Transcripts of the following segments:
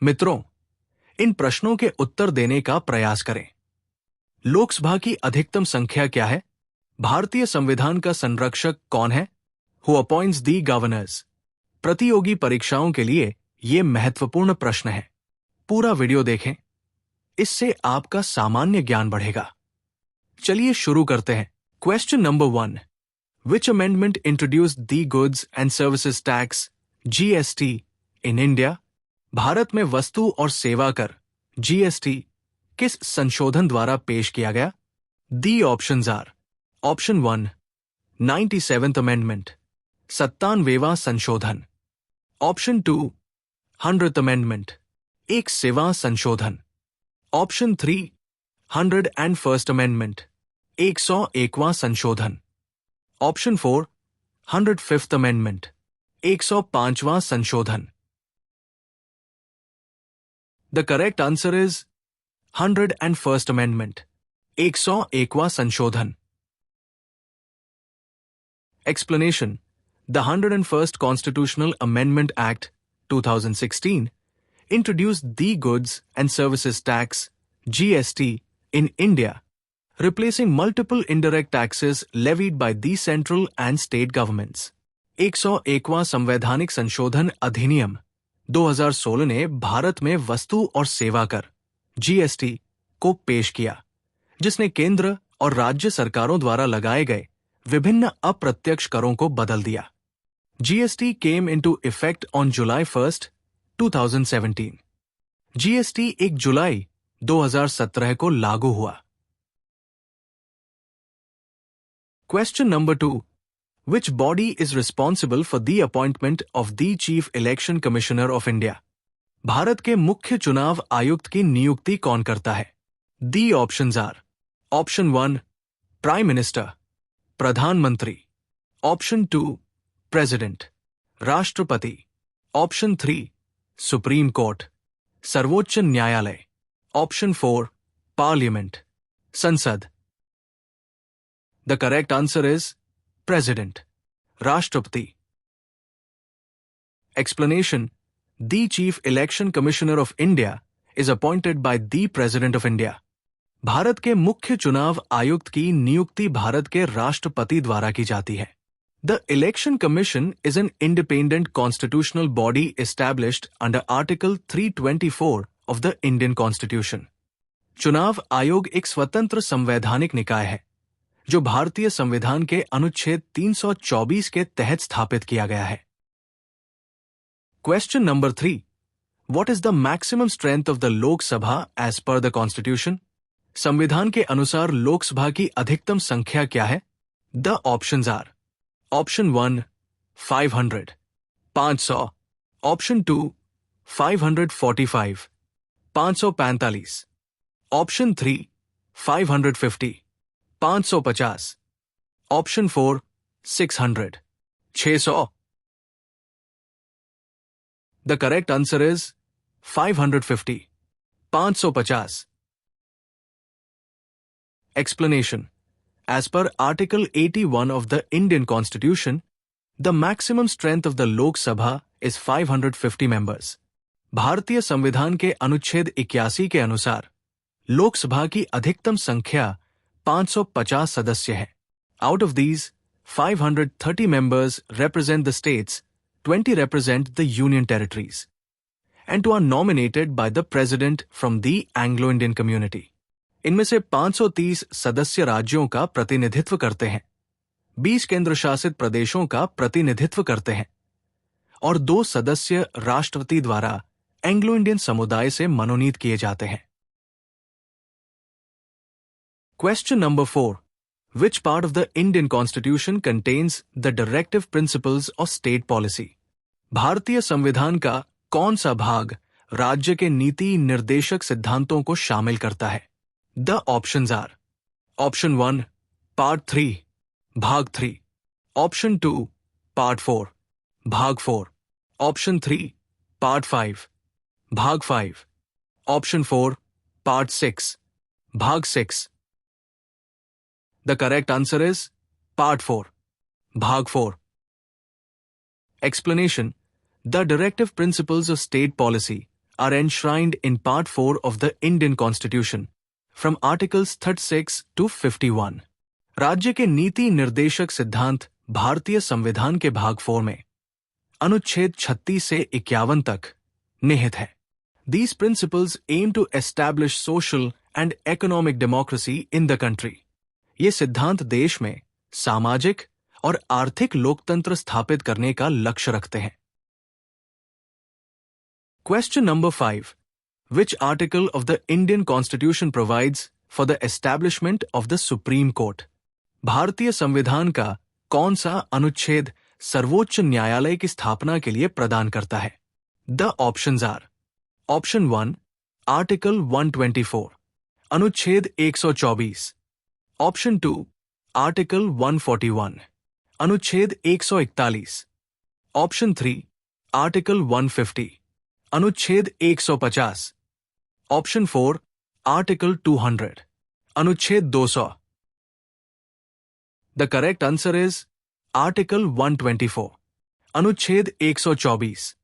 मित्रों, इन प्रश्नों के उत्तर देने का प्रयास करें। लोकसभा की अधिकतम संख्या क्या है? भारतीय संविधान का संरक्षक कौन है? Who appoints the governors? प्रतियोगी परीक्षाओं के लिए ये महत्वपूर्ण प्रश्न है। पूरा वीडियो देखें, इससे आपका सामान्य ज्ञान बढ़ेगा। चलिए शुरू करते हैं। Question number 1। Which amendment introduced the Goods and Services Tax (GST) in India? Bharat में वस्तु और सेवा कर (GST) किस संशोधन द्वारा पेश किया गया? The options are: Option 1, 97th Amendment, 97वां संशोधन। Option 2, 100th Amendment, 100वां संशोधन। Option 3, 101st Amendment, 101वां संशोधन। Option 4, 105th Amendment, 105वां संशोधन। The correct answer is 101st Amendment, 101वां संशोधन। Explanation: The 101st Constitutional Amendment Act, 2016, introduced the Goods and Services Tax (GST) in India, replacing multiple indirect taxes levied by the central and state governments. 101वां संवैधानिक संशोधन अधिनियम 2016 ने भारत में वस्तु और सेवा कर (GST) को पेश किया, जिसने केंद्र और राज्य सरकारों द्वारा लगाए गए विभिन्न अप्रत्यक्ष करों को बदल दिया। GST came into effect on July 1st, 2017. GST 1 जुलाई 2017 को लागू हुआ। Question number 2. Which body is responsible for the appointment of the Chief Election Commissioner of India? Bharat के मुख्य चुनाव आयुक्त की नियुक्ति कौन करता है? The options are: Option 1, Prime Minister, प्रधानमंत्री। Option 2, President, राष्ट्रपति। Option 3, Supreme Court, सर्वोच्च न्यायालय। Option 4, Parliament, संसद। The correct answer is President, राष्ट्रपति। Explanation: The Chief Election Commissioner of India is appointed by the President of India. Bharat के मुख्य चुनाव आयुक्त की नियुक्ति भारत के राष्ट्रपति द्वारा की जाती है। The Election Commission is an independent constitutional body established under Article 324 of the Indian Constitution. चुनाव आयोग एक स्वतंत्र संवैधानिक निकाय है, जो भारतीय संविधान के अनुच्छेद 324 के तहत स्थापित किया गया है। Question number 3. What is the maximum strength of the Lok Sabha as per the Constitution? संविधान के अनुसार लोकसभा की अधिकतम संख्या क्या है? The options are: Option 1, 500, 500. Option 2, 545, 545. Option 3, 550, 550. Option 4, 600, 600. The correct answer is 550, 550. Explanation: As per Article 81 of the Indian Constitution, the maximum strength of the Lok Sabha is 550 members. भारतीय संविधान के अनुच्छेद 81 के अनुसार लोकसभा की अधिकतम संख्या 550 सदस्य है। Out of these, 530 members represent the states, 20 represent the union territories, and 2 are nominated by the president from the Anglo-Indian community. इनमें से 530 सदस्य राज्यों का प्रतिनिधित्व करते हैं, 20 केंद्र शासित प्रदेशों का प्रतिनिधित्व करते हैं और 2 सदस्य राष्ट्रपति द्वारा एंग्लो इंडियन समुदाय से मनोनीत किए जाते हैं। Question number 4. Which part of the Indian Constitution contains the directive principles of state policy? भारतीय संविधान का कौन सा भाग राज्य के नीति निर्देशक सिद्धांतों को शामिल करता है? The options are: Option 1, Part 3, भाग 3. Option 2, Part 4, भाग 4. Option 3, Part 5, भाग 5. Option 4, Part 6, भाग 6. The correct answer is Part 4, भाग 4. Explanation: The directive principles of state policy are enshrined in Part 4 of the Indian Constitution, from Articles 36 to 51. राज्य के नीति निर्देशक सिद्धांत भारतीय संविधान के भाग 4 में अनुच्छेद 36 से 51 तक निहित है. These principles aim to establish social and economic democracy in the country. ये सिद्धांत देश में सामाजिक और आर्थिक लोकतंत्र स्थापित करने का लक्ष्य रखते हैं. Question number 5. Which article of the Indian Constitution provides for the establishment of the Supreme Court? भारतीय संविधान का कौन सा अनुच्छेद सर्वोच्च न्यायालय की स्थापना के लिए प्रदान करता है? The options are: Option 1, Article 124, अनुच्छेद 124. Option 2, Article 141, अनुच्छेद 141. Option 3, Article 150, अनुच्छेद 150. Option 4, Article 200, अनुच्छेद 200. The correct answer is Article 124, अनुच्छेद 124.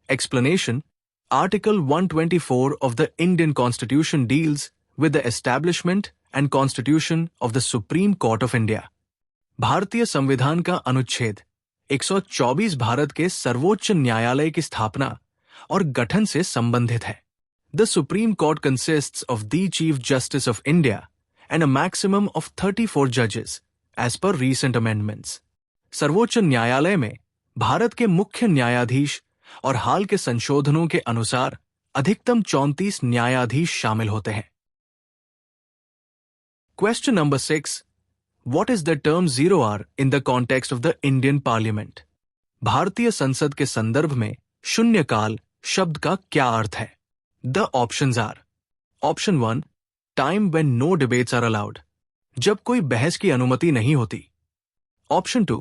Explanation: Article 124 of the Indian Constitution deals with the establishment and constitution of the Supreme Court of India. भारतीय संविधान का अनुच्छेद 124 भारत के सर्वोच्च न्यायालय की स्थापना और गठन से संबंधित है. The Supreme Court consists of the Chief Justice of India and a maximum of 34 judges, as per recent amendments. सर्वोच्च न्यायालय में भारत के मुख्य न्यायाधीश और हाल के संशोधनों के अनुसार अधिकतम 34 न्यायाधीश शामिल होते हैं. Question number 6. What is the term 0R in the context of the Indian Parliament? भारतीय संसद के संदर्भ में शून्यकाल शब्द का क्या अर्थ है? The options are: Option 1, time when no debates are allowed, जब कोई बहस की अनुमति नहीं होती. Option 2,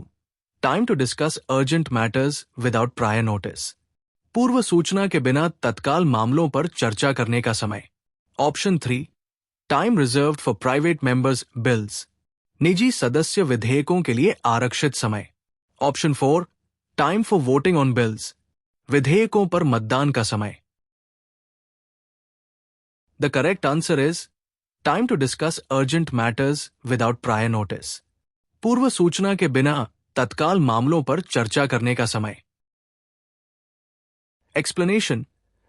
time to discuss urgent matters without prior notice, पूर्व सूचना के बिना तत्काल मामलों पर चर्चा करने का समय. Option 3, time reserved for private members' bills, निजी सदस्य विधेयकों के लिए आरक्षित समय. Option 4, time for voting on bills, विधेयकों पर मतदान का समय. The correct answer is time to discuss urgent matters without prior notice, पूर्व सूचना के बिना तत्काल मामलों पर चर्चा करने का समय. Explanation: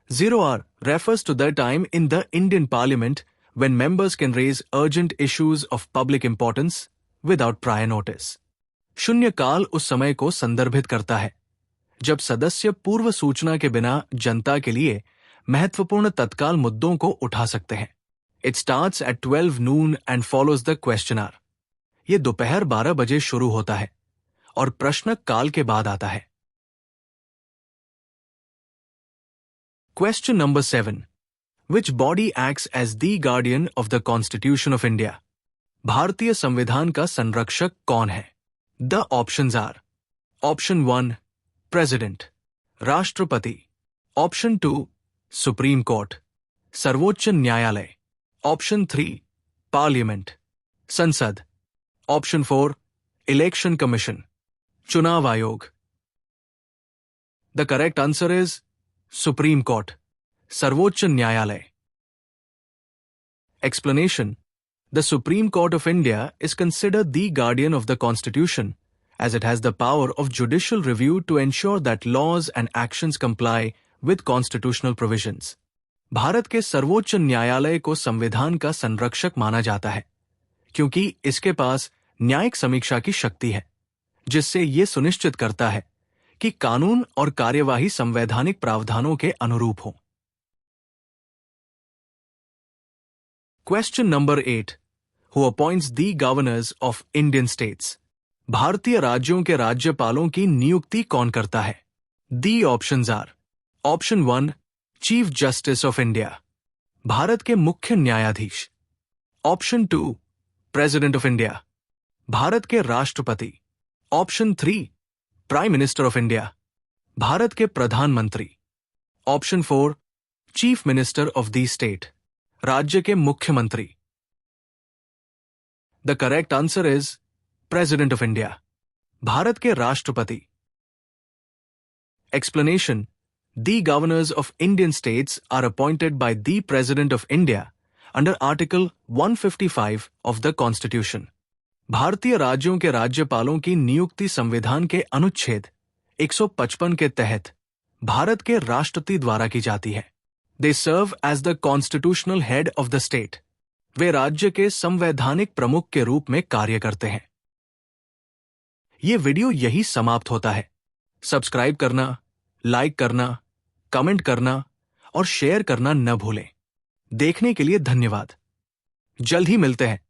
0R refers to the time in the Indian Parliament when members can raise urgent issues of public importance without prior notice. शून्यकाल उस समय को संदर्भित करता है जब सदस्य पूर्व सूचना के बिना जनता के लिए महत्वपूर्ण तत्काल मुद्दों को उठा सकते हैं. It starts at 12 noon and follows the question hour. ये दोपहर 12 बजे शुरू होता है और प्रश्न काल के बाद आता है. Question number 7. Which body acts as the guardian of the Constitution of India? भारतीय संविधान का संरक्षक कौन है? The options are: Option 1, President, राष्ट्रपति. Option 2, Supreme Court, सर्वोच्च न्यायालय. Option 3, Parliament, संसद. Option 4, Election Commission, चुनाव आयोग. The correct answer is Supreme Court, सर्वोच्च न्यायालय. Explanation: The Supreme Court of India is considered the guardian of the Constitution, as it has the power of judicial review to ensure that laws and actions comply with constitutional provisions. Bharat के सर्वोच्च न्यायालय को संविधान का संरक्षक माना जाता है क्योंकि इसके पास न्यायिक समीक्षा की शक्ति है, जिससे ये सुनिश्चित करता है कि कानून और कार्यवाही संवैधानिक प्रावधानों के अनुरूप हो. Question number 8. Who appoints the governors of Indian states? भारतीय राज्यों के राज्यपालों की नियुक्ति कौन करता है? The options are: Option 1, Chief Justice of India, Bharat के मुख्य न्यायाधीश. Option 2, President of India, Bharat के राष्ट्रपति. Option 3, Prime Minister of India, Bharat के प्रधानमंत्री. Option 4, Chief Minister of the state, राज्य के मुख्यमंत्री. The correct answer is President of India, Bharat के राष्ट्रपति. Explanation: The governors of Indian states are appointed by the President of India under Article 155 of the Constitution. भारतीय राज्यों के राज्यपालों की नियुक्ति संविधान के अनुच्छेद 155 के तहत भारत के राष्ट्रपति द्वारा की जाती है. They serve as the constitutional head of the state. वे राज्य के संवैधानिक प्रमुख के रूप में कार्य करते हैं. ये वीडियो यही समाप्त होता है. सब्सक्राइब करना, लाइक करना, कमेंट करना और शेयर करना न भूलें. देखने के लिए धन्यवाद. जल्द ही मिलते हैं.